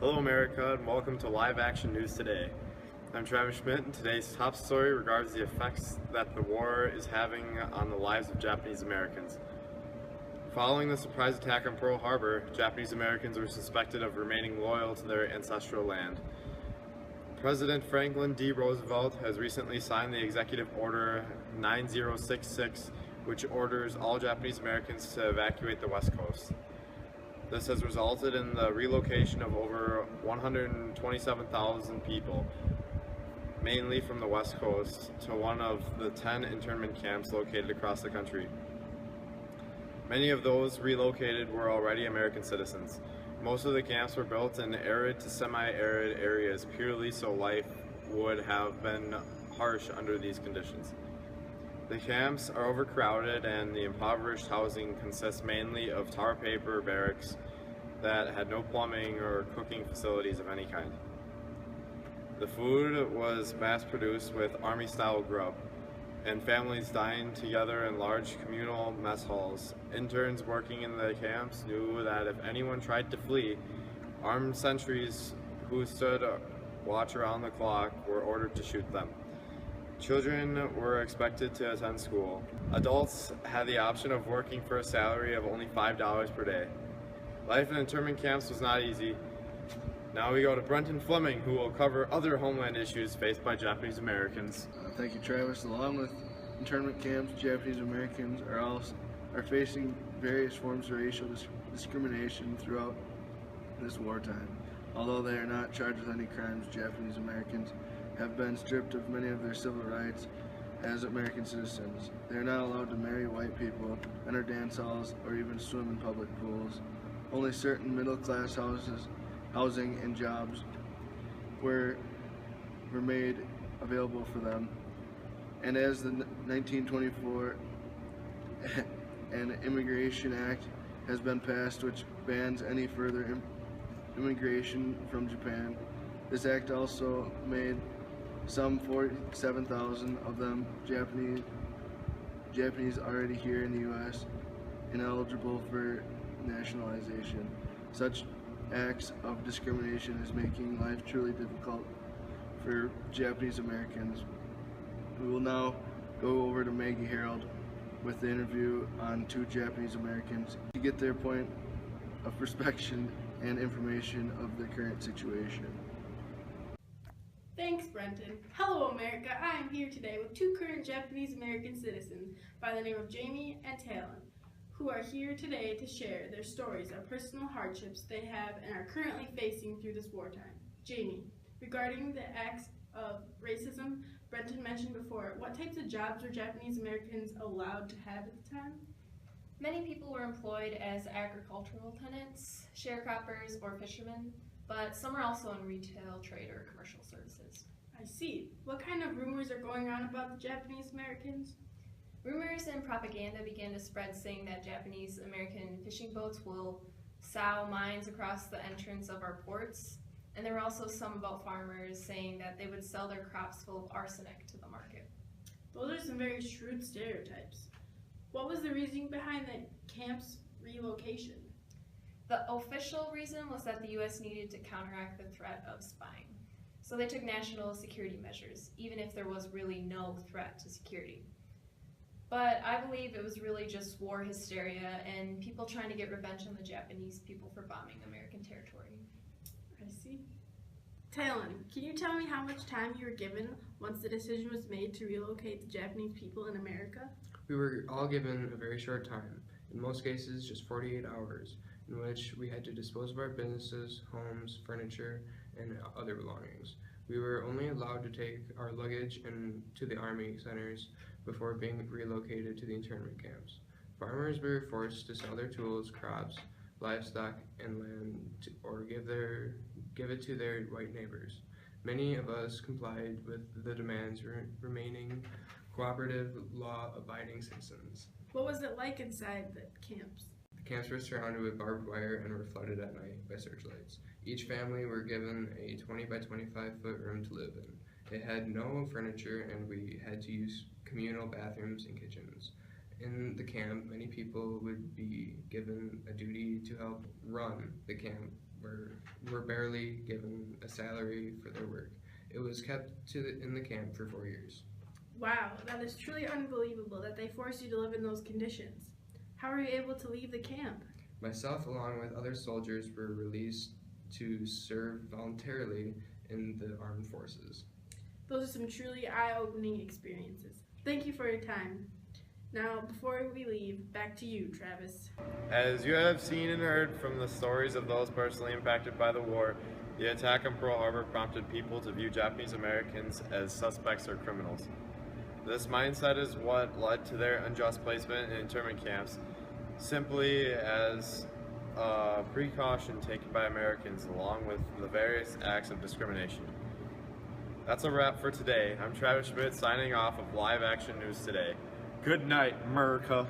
Hello America and welcome to Live Action News Today. I'm Travis Schmidt and today's top story regards the effects that the war is having on the lives of Japanese Americans. Following the surprise attack on Pearl Harbor, Japanese Americans were suspected of remaining loyal to their ancestral land. President Franklin D. Roosevelt has recently signed the Executive Order 9066, which orders all Japanese Americans to evacuate the West Coast. This has resulted in the relocation of over 127,000 people, mainly from the West Coast, to one of the 10 internment camps located across the country. Many of those relocated were already American citizens. Most of the camps were built in arid to semi-arid areas purely so life would have been harsh under these conditions. The camps are overcrowded and the impoverished housing consists mainly of tar paper barracks that had no plumbing or cooking facilities of any kind. The food was mass-produced with army-style grub, and families dined together in large communal mess halls. Interns working in the camps knew that if anyone tried to flee, armed sentries who stood watch around the clock were ordered to shoot them. Children were expected to attend school. Adults had the option of working for a salary of only $5 per day. Life in internment camps was not easy. Now we go to Brenton Fleming, who will cover other homeland issues faced by Japanese Americans. Thank you, Travis. Along with internment camps, Japanese Americans are facing various forms of racial discrimination throughout this wartime. Although they are not charged with any crimes, Japanese Americans have been stripped of many of their civil rights as American citizens. They are not allowed to marry white people, enter dance halls, or even swim in public pools. Only certain middle-class housing and jobs were made available for them. And as the 1924 an Immigration Act has been passed which bans any further immigration from Japan. This act also made some 47,000 of them Japanese already here in the U.S. ineligible for nationalization. Such acts of discrimination is making life truly difficult for Japanese Americans. We will now go over to Maggie Harold with the interview on two Japanese Americans to get their point of perspective and information of the current situation. Thanks, Brenton. Hello, America. I am here today with two current Japanese American citizens by the name of Jamie and Talon, who are here today to share their stories of personal hardships they have and are currently facing through this wartime. Jamie, regarding the acts of racism Brenton mentioned before, what types of jobs were Japanese Americans allowed to have at the time? Many people were employed as agricultural tenants, sharecroppers, or fishermen, but some are also in retail, trade, or commercial services. I see. What kind of rumors are going on about the Japanese Americans? Rumors and propaganda began to spread saying that Japanese American fishing boats will sow mines across the entrance of our ports, and there were also some about farmers saying that they would sell their crops full of arsenic to the market. Those are some very shrewd stereotypes. What was the reasoning behind the camp's relocation? The official reason was that the U.S. needed to counteract the threat of spying. So they took national security measures, even if there was really no threat to security. But I believe it was really just war hysteria and people trying to get revenge on the Japanese people for bombing American territory. I see. Talon, can you tell me how much time you were given once the decision was made to relocate the Japanese people in America? We were all given a very short time, in most cases just 48 hours, in which we had to dispose of our businesses, homes, furniture, and other belongings. We were only allowed to take our luggage to the army centers before being relocated to the internment camps. Farmers were forced to sell their tools, crops, livestock, and land or give it to their white neighbors. Many of us complied with the demands, remaining cooperative, law-abiding citizens. What was it like inside the camps? The camps were surrounded with barbed wire and were flooded at night by searchlights. Each family were given a 20 by 25 foot room to live in. It had no furniture and we had to use communal bathrooms and kitchens. In the camp, many people would be given a duty to help run the camp were barely given a salary for their work. It was kept in the camp for 4 years. Wow, that is truly unbelievable that they forced you to live in those conditions. How were you able to leave the camp? Myself, along with other soldiers, were released to serve voluntarily in the armed forces. Those are some truly eye-opening experiences. Thank you for your time. Now, before we leave, back to you, Travis. As you have seen and heard from the stories of those personally impacted by the war, the attack on Pearl Harbor prompted people to view Japanese Americans as suspects or criminals. This mindset is what led to their unjust placement in internment camps, simply as a precaution taken by Americans along with the various acts of discrimination. That's a wrap for today. I'm Travis Schmidt signing off of Live Action News Today. Good night, America.